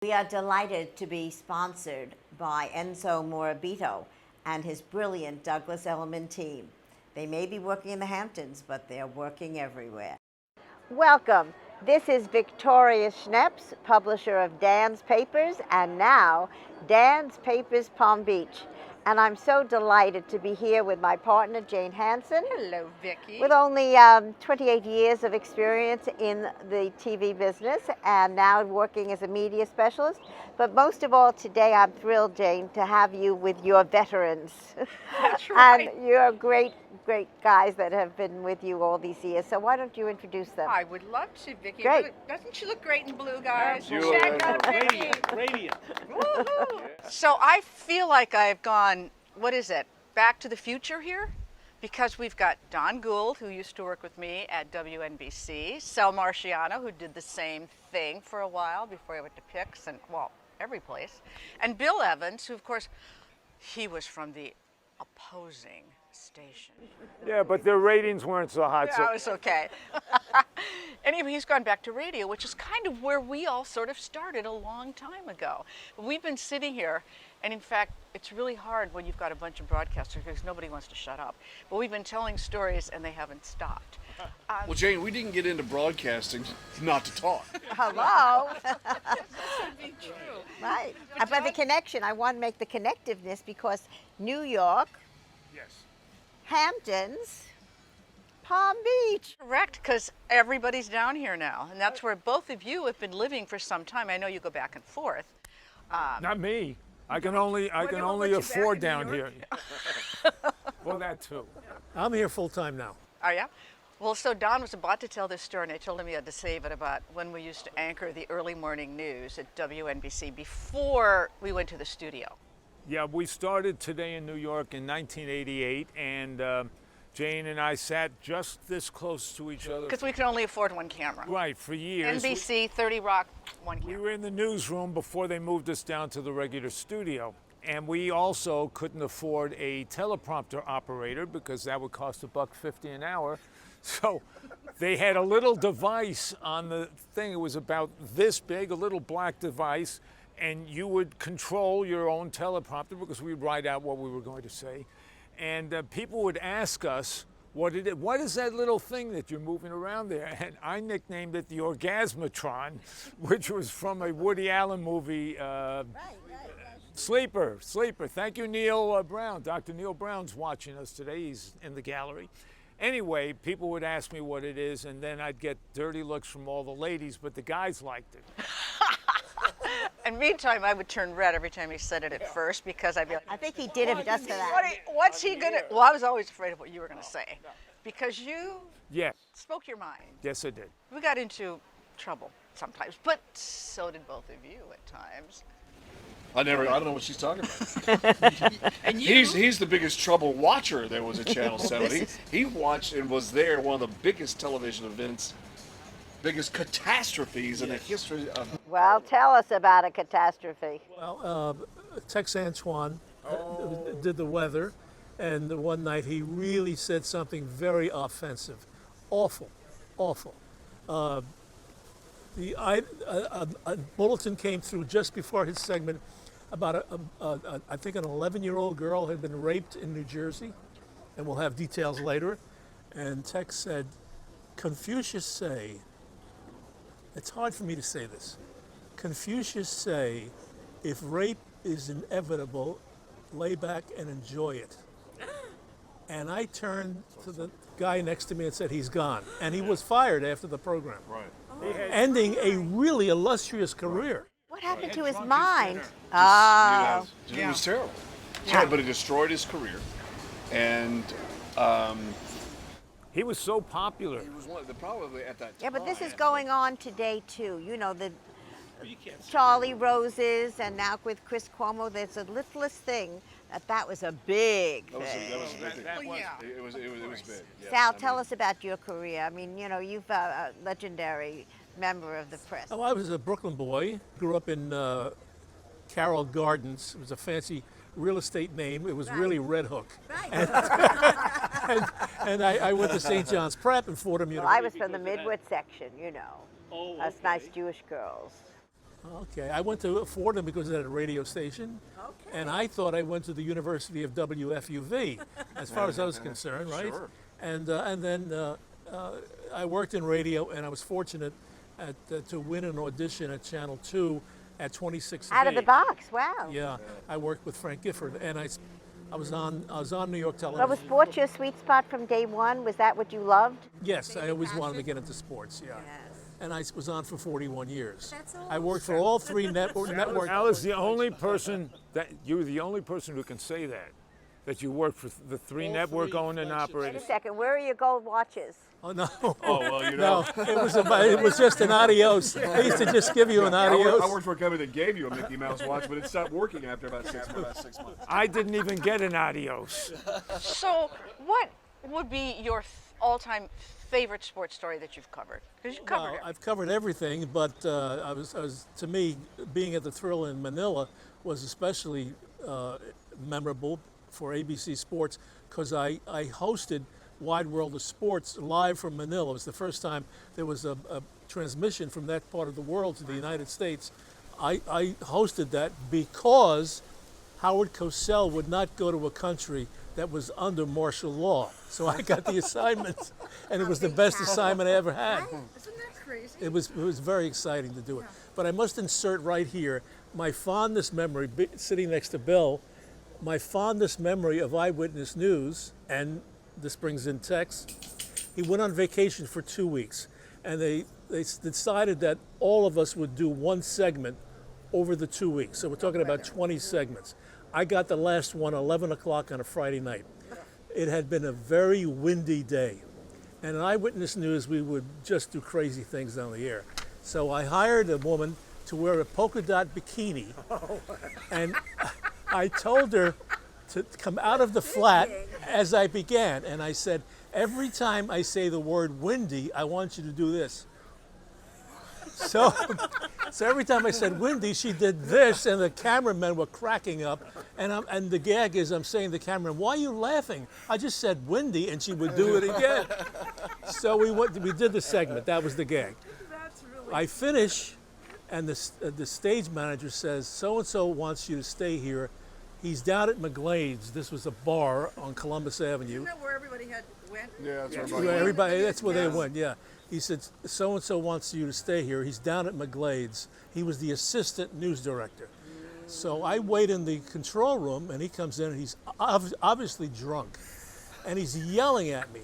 We are delighted to be sponsored by Enzo Morabito and his brilliant Douglas Elliman team. They may be working in the Hamptons, but they're working everywhere. Welcome. This is Victoria Schneps, publisher of Dan's Papers, and now Dan's Papers Palm Beach. And I'm so delighted to be here with my partner, Jane Hanson. Hello, Vicki. With only 28 years of experience in the TV business and now working as a media specialist. But most of all today, I'm thrilled, Jane, to have you with your veterans. That's right. And you're great guys that have been with you all these years. So why don't you introduce them? I would love to, Vicki. Great. Doesn't she look great in blue, guys? Absolutely. Check out Vicki. Radiant. Woohoo! So I feel like I've gone, what is it, back to the future here? Because we've got Don Gould, who used to work with me at WNBC, Sal Marchiano, who did the same thing for a while before he went to Pix and, well, every place. And Bill Evans, who, of course, he was from the opposing station. Yeah, but their ratings weren't so hot. Yeah, it was okay. Anyway, he's gone back to radio, which is kind of where we all sort of started a long time ago. We've been sitting here, and in fact, it's really hard when you've got a bunch of broadcasters because nobody wants to shut up. But we've been telling stories, and they haven't stopped. Well, Jane, we didn't get into broadcasting not to talk. Hello. That would be true. Right. But the connection, I want to make the connectiveness because New York, Yes. Hamptons, Palm Beach. Correct, because everybody's down here now, and that's where both of you have been living for some time. I know you go back and forth. Not me. I can only let you afford back in down New here. York. Well, that too. I'm here full time now. Are ya? Well, so Don was about to tell this story, and I told him he had to save it about when we used to anchor the early morning news at WNBC before we went to the studio. Yeah, we started today in New York in 1988, and Jane and I sat just this close to each other. Because we could only afford one camera. Right, for years. NBC, 30 Rock, one We camera. were in the newsroom before they moved us down to the regular studio. And we also couldn't afford a teleprompter operator because that would cost $1.50 an hour. So they had a little device on the thing. It was about this big, a little black device, and you would control your own teleprompter because we'd write out what we were going to say. And people would ask us, what is that little thing that you're moving around there? And I nicknamed it the Orgasmatron, which was from a Woody Allen movie, Sleeper. Thank you, Neil Brown. Dr. Neil Brown's watching us today. He's in the gallery. Anyway, people would ask me what it is, and then I'd get dirty looks from all the ladies, but the guys liked it. And meantime, I would turn red every time he said it at first because I'd be like, I think he did it just for that. what's he going to, well, I was always afraid of what you were going to say because you Yeah, spoke your mind. yes, I did. We got into trouble sometimes, but so did both of you at times. I don't know what she's talking about. And you, He's the biggest trouble watcher there was at Channel 7. He watched and was there one of the biggest television events, biggest catastrophes in the history of. Well, tell us about a catastrophe. Well, Tex Antoine did the weather, and one night he really said something very offensive. Awful. A bulletin came through just before his segment about I think an 11-year-old girl had been raped in New Jersey, and we'll have details later. And Tex said, Confucius say, it's hard for me to say this, Confucius say, if rape is inevitable, lay back and enjoy it. And I turned to the guy next to me and said, he's gone. And he was fired after the program. Right. Ending a really illustrious career. What happened to his mind? It was terrible. But it destroyed his career. And He was so popular. he was probably at that time. Yeah, but this is going on today too. You know, the Charlie Roses and now with Chris Cuomo, there's a littlest thing that was a big That was thing. a big thing. Well, yeah. It was big. Yes, Sal, I tell mean, us about your career. I mean, you know, you've a legendary member of the press. Oh, I was a Brooklyn boy. Grew up in Carroll Gardens. It was a fancy real estate name. It was really Red Hook. Right. And I went to St. John's Prep and Fordham Well, University. I was from the Midwood section, you know. Us nice Jewish girls. Okay, I went to Fordham because it had a radio station, and I thought I went to the University of WFUV, as far as I was concerned, right? Sure. And then I worked in radio, and I was fortunate to win an audition at Channel 2 at 26 Out of the box, wow. Yeah, I worked with Frank Gifford, and I was on New York So television. was sports your sweet spot from day one? Was that what you loved? Yes, I always wanted to get into sports. Yeah. And I was on for 41 years. That's I worked for all three networks. Al is the only person you're the only person who can say that you work for the three All network three owned and flagships. Wait a operated. second, where are your gold watches? Oh no! Oh well, you know. No, it was just an adios. I used to just give you an I adios. worked for a company that gave you a Mickey Mouse watch, but it stopped working after about 6 months. I didn't even get an adios. So, what would be your all-time favorite sports story that you've covered? Because you covered Well, it. I've covered everything, but I was to me, being at the Thrill in Manila was especially memorable for ABC Sports because I hosted Wide World of Sports live from Manila. It was the first time there was a transmission from that part of the world to the United States. I hosted that because Howard Cosell would not go to a country that was under martial law. So I got the assignment, and it was the best assignment I ever had. Isn't that crazy? It was very exciting to do it. But I must insert right here my fondest memory, sitting next to Bill, my fondest memory of Eyewitness News, and this brings in Tex. He went on vacation for 2 weeks, and they decided that all of us would do one segment over the 2 weeks. So we're talking about 20 segments. I got the last one 11 o'clock on a Friday night. It had been a very windy day. And in Eyewitness News, we would just do crazy things on the air. So I hired a woman to wear a polka dot bikini. And I told her to come out of the flat as I began. And I said, every time I say the word windy, I want you to do this. So every time I said windy, she did this, and the cameramen were cracking up. And the gag is, I'm saying to the cameraman, why are you laughing? I just said windy, and she would do it again. So we did the segment. That was the gag. I finish, and the stage manager says, so-and-so wants you to stay here. He's down at McGlade's. This was a bar on Columbus Avenue. Isn't that where everybody went? Yeah, that's Yeah, everybody, that's where they went, yeah. He said, so-and-so wants you to stay here. He's down at McGlade's. He was the assistant news director. So I wait in the control room, and he comes in, and he's obviously drunk. And he's yelling at me.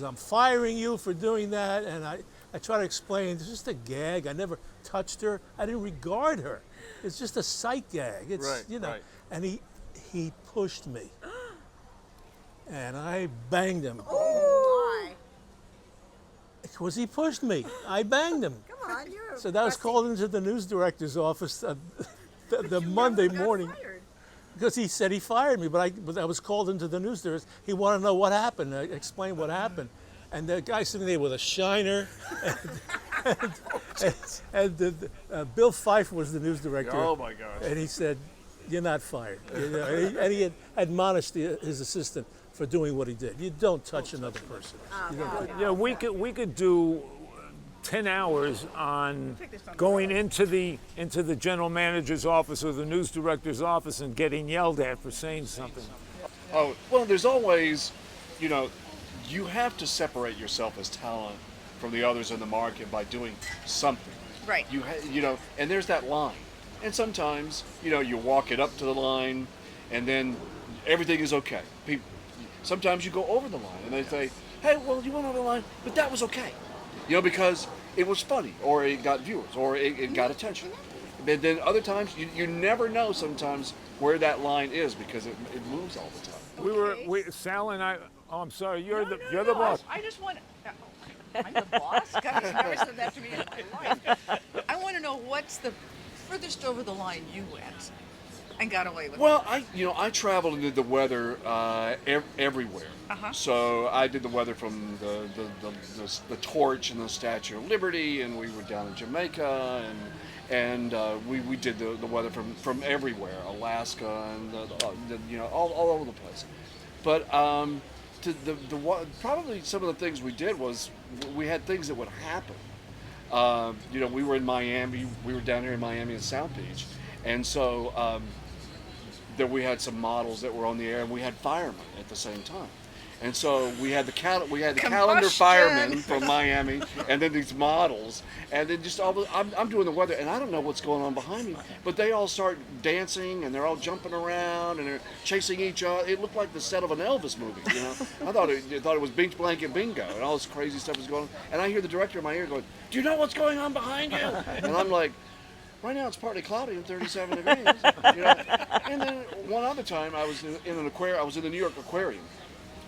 I'm firing you for doing that. And I try to explain, it's just a gag. I never touched her. I didn't regard her. It's just a sight gag. It's, Right, you know. right. And he pushed me. And I banged him. Why? Because he pushed me. I banged him. Come on, you're So that was called into the news director's office the Monday morning. Because he said he fired me, but I was called into the news director. He wanted to know what happened. I explained what happened. And the guy sitting there with a shiner, and Bill Fife was the news director. Oh my gosh. And he said, you're not fired. You know, and he had admonished his assistant for doing what he did. You don't touch another person. Yeah, we could do 10 hours on going into the general manager's office or the news director's office and getting yelled at for saying something. Oh, well, there's always, you have to separate yourself as talent from the others in the market by doing something. Right. And there's that line. And sometimes, you walk it up to the line, and then everything is okay. Sometimes you go over the line, and they say, hey, well, you went over the line, but that was okay. Because it was funny, or it got viewers, or it got attention. But then other times, you never know sometimes where that line is because it moves all the time. Sal and I. Oh, I'm sorry. You're the No, boss. I just want. I'm the boss. God, he's never said that to me in my life. I want to know what's the furthest over the line you went and got away with. Well, I traveled and did the weather everywhere. Uh-huh. So I did the weather from the Torch and the Statue of Liberty, and we were down in Jamaica, and we did the weather from everywhere, Alaska, and all over the place. But probably some of the things we did was we had things that would happen You know, we were in Miami. We were down here in Miami in South Beach, and so then we had some models that were on the air, and we had firemen at the same time. And so we had the calendar Combustion. firemen from Miami, and then these models, and then just I'm doing the weather, and I don't know what's going on behind me, but they all start dancing, and they're all jumping around, and they're chasing each other. It looked like the set of an Elvis movie, you know. I thought it was Beach Blanket Bingo, and all this crazy stuff was going on. And I hear the director in my ear going, "Do you know what's going on behind you?" And I'm like, right now it's partly cloudy and 37 degrees, you know. And then one other time I was in an aquarium. I was in the New York Aquarium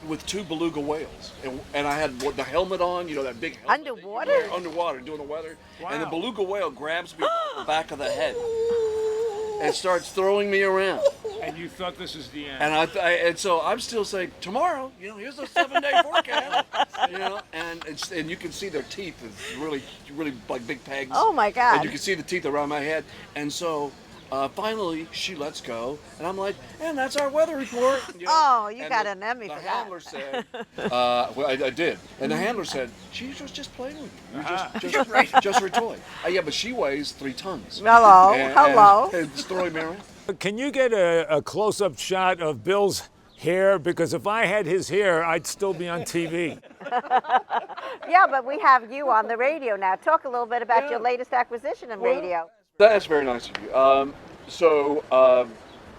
with 2 beluga whales, and I had the helmet on, you know, that big helmet Underwater? underwater doing the weather. Wow. And the beluga whale grabs me by the back of the head and starts throwing me around. And you thought this is the end. And and so I'm still saying, tomorrow, you know, here's a 7-day forecast, you know, and you can see their teeth is really like big pegs. Oh my God. And you can see the teeth around my head. And so finally she lets go, and I'm like, and that's our weather report. You know? Oh, you And got an Emmy the for that. handler said, well, I did, and the handler said, she was just playing with you. Just her toy. Yeah, but she weighs 3 tons. Hello, hello. And it's throwing me around. Can you get a close-up shot of Bill's hair? Because if I had his hair, I'd still be on TV. Yeah, but we have you on the radio now. Talk a little bit about your latest acquisition in radio. That's very nice of you.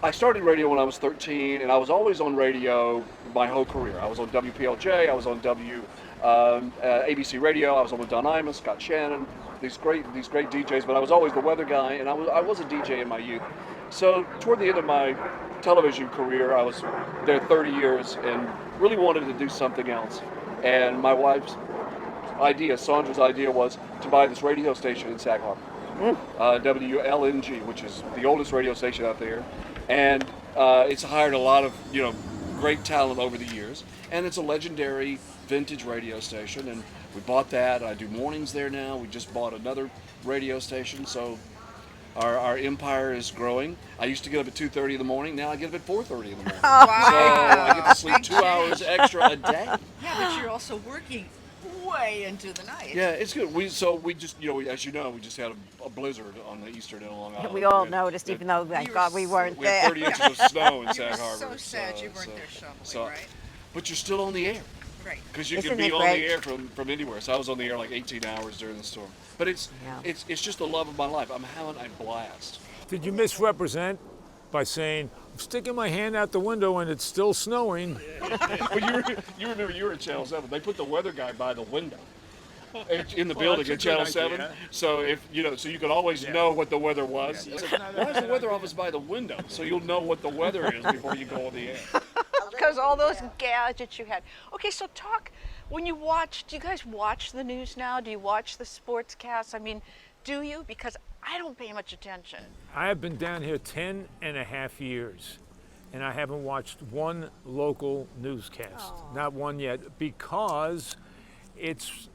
I started radio when I was 13, and I was always on radio my whole career. I was on WPLJ, I was on ABC Radio, I was on with Don Imus, Scott Shannon, these great DJs, but I was always the weather guy, and I was a DJ in my youth. So toward the end of my television career, I was there 30 years and really wanted to do something else. And my wife's idea, Sandra's idea, was to buy this radio station in Sag Harbor. WLNG, which is the oldest radio station out there, and it's hired a lot of great talent over the years, and it's a legendary vintage radio station, and we bought that. I do mornings there now. We just bought another radio station, so our empire is growing. I used to get up at 2:30 in the morning. Now I get up at 4:30 in the morning. Wow. So I get to sleep 2 hours extra a day. Yeah, but you're also working way into the night. Yeah, it's good. We just, as you know, we just had a blizzard on the eastern end of Long Island. We all noticed, even though, thank God, we weren't We had 30 there. inches of snow in You Sag were Harbor. so sad you weren't there shoveling, right? But you're still on the air. Right. Because you Isn't can be it on great? the air from anywhere. So I was on the air like 18 hours during the storm. But it's just the love of my life. I'm having a blast. Did you misrepresent by saying, I'm sticking my hand out the window and it's still snowing? Well, you remember you were at Channel 7. They put the weather guy by the window in the building that's at a good Channel 7. idea. So so you could always know what the weather was. It's like, why is the weather office by the window? So you'll know what the weather is before you go on the air. Because all those gadgets you had. Okay, so when you watch, do you guys watch the news now? Do you watch the sportscasts? I mean, do you? Because I don't pay much attention. I have been down here 10 and a half years, and I haven't watched one local newscast. Not one yet, because it's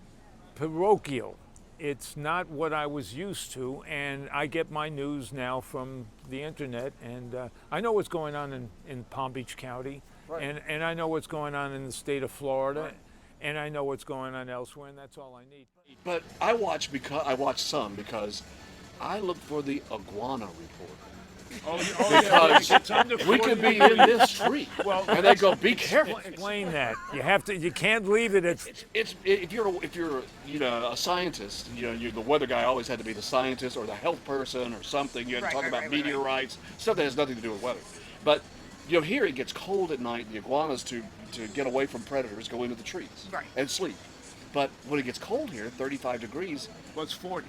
parochial. It's not what I was used to, and I get my news now from the internet, and I know what's going on in Palm Beach County, and I know what's going on in the state of Florida, and I know what's going on elsewhere, and that's all I need. But I watch some because I look for the iguana report. Because we could be in this tree, and they go, "Be careful." Explain that. You can't leave it at. It's if you're a scientist, you're the weather guy. Always had to be the scientist or the health person or something. You had to talk about meteorites, stuff that has nothing to do with weather. But here it gets cold at night. The iguanas to get away from predators go into the trees and sleep. But when it gets cold here, 35 degrees. Well, it's 40.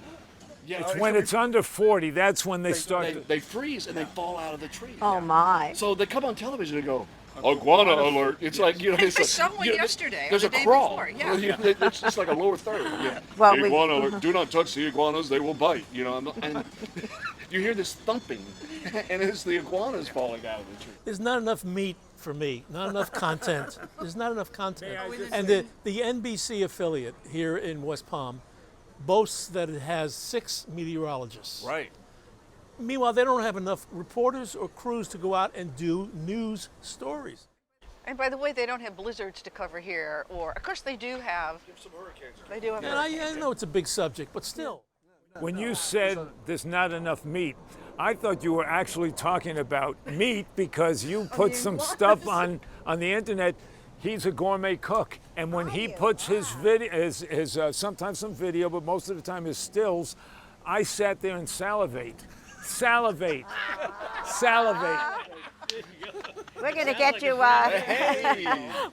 Yeah, It's when it's under 40, that's when they start. They freeze and they fall out of the tree. Oh, my. So they come on television and go, iguana alert. It's like, I saw one yesterday. There's or a the day crawl. before, yeah. It's just like a lower third. Yeah. Well, Iguana alert. Do not touch the iguanas. They will bite. And you hear this thumping, and it's the iguanas falling out of the tree. There's not enough meat for me, not enough content. There's not enough content. And the NBC affiliate here in West Palm boasts that it has 6 meteorologists. Right. Meanwhile, they don't have enough reporters or crews to go out and do news stories. And by the way, they don't have blizzards to cover here, or of course they do have. Some hurricanes. They do have. And I know it's a big subject, but still. When you said there's not enough meat, I thought you were actually talking about meat because you put some stuff on the internet. He's a gourmet cook, and when he puts his video, his sometimes some video, but most of the time his stills, I sat there and salivate. We're going to get you.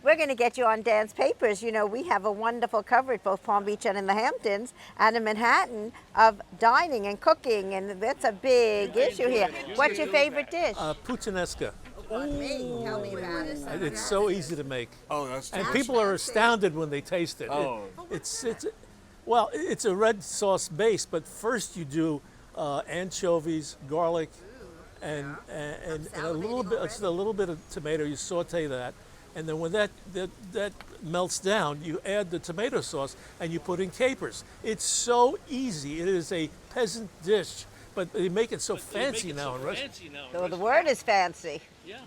We're going to get you on Dan's Papers. You know, we have a wonderful coverage, both Palm Beach and in the Hamptons and in Manhattan, of dining and cooking, and that's a big issue here. What's your favorite dish? Puttanesca. Tell me about it. It's so easy to make. Oh, that's And people are astounded when they taste it. Oh. It's a red sauce base, but first you do anchovies, garlic, and a little bit of tomato. You saute that, and then when that melts down, you add the tomato sauce and you put in capers. It's so easy. It is a peasant dish, but they make it so fancy now in restaurants. So the word is fancy. Yeah.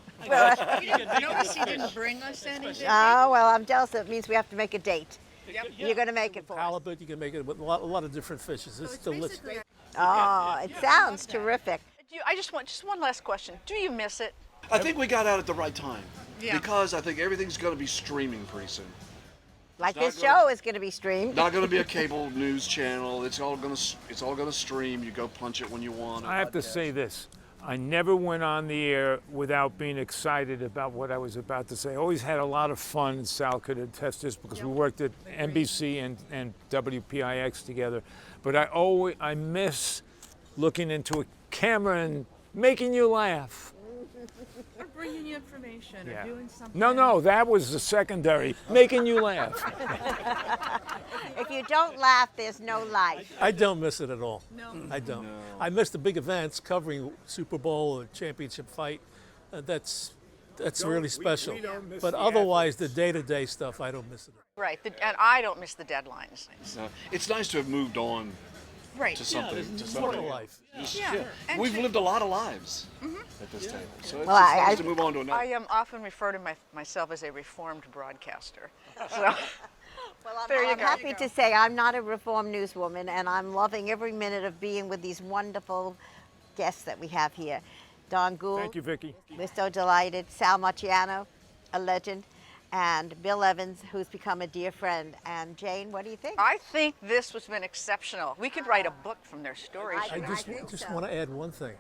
Notice he didn't bring us anything. Oh, well, I'm jealous. It means we have to make a date. You're going to make it for us. Halibut, you can make it with a lot of different fishes. It's delicious. Oh, it sounds terrific. I just want one last question. Do you miss it? I think we got out at the right time. Yeah. Because I think everything's going to be streaming pretty soon. Like It's not this gonna- show is going to be streamed. Not going to be a cable news channel. It's all going to stream. You go punch it when you want. I have to say this. I never went on the air without being excited about what I was about to say. I always had a lot of fun, and Sal could attest this because we worked at NBC and WPIX together. But I miss looking into a camera and making you laugh. Or bringing you information, Yeah. or doing something. No, that was the secondary, making you laugh. If you don't laugh, there's no life. I don't miss it at all. No. I don't. I miss the big events covering Super Bowl or championship fight. That's really special. we don't miss But the otherwise, the day-to-day stuff, I don't miss it. Right, and I don't miss the deadlines. It's nice to have moved on Right. to something. to More something. to life. Yeah. And We've to- lived a lot of lives at this table, so it's Well, just I- nice to move on to another. I often refer to myself as a reformed broadcaster. So, Well, There you I'm go. happy to say I'm not a reformed newswoman, and I'm loving every minute of being with these wonderful guests that we have here. Don Gould. Thank you, Vicki. We're so delighted. Sal Marchiano, a legend, and Bill Evans, who's become a dear friend. And Jane, what do you think? I think this has been exceptional. We could write a book from their stories. I I think just so. want to add one thing.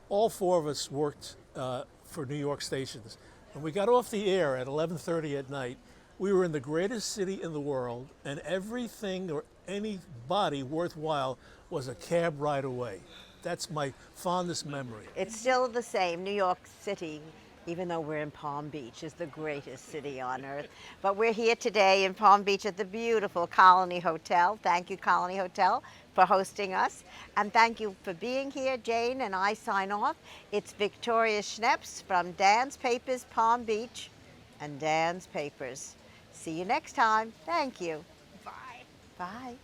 All four of us worked for New York stations. When we got off the air at 11:30 at night, we were in the greatest city in the world, and everything or anybody worthwhile was a cab ride away. That's my fondest memory. It's still the same. New York City, even though we're in Palm Beach, is the greatest city on earth. But we're here today in Palm Beach at the beautiful Colony Hotel. Thank you, Colony Hotel, for hosting us. And thank you for being here. Jane and I sign off. It's Victoria Schneps from Dan's Papers, Palm Beach, and Dan's Papers. See you next time. Thank you. Bye. Bye.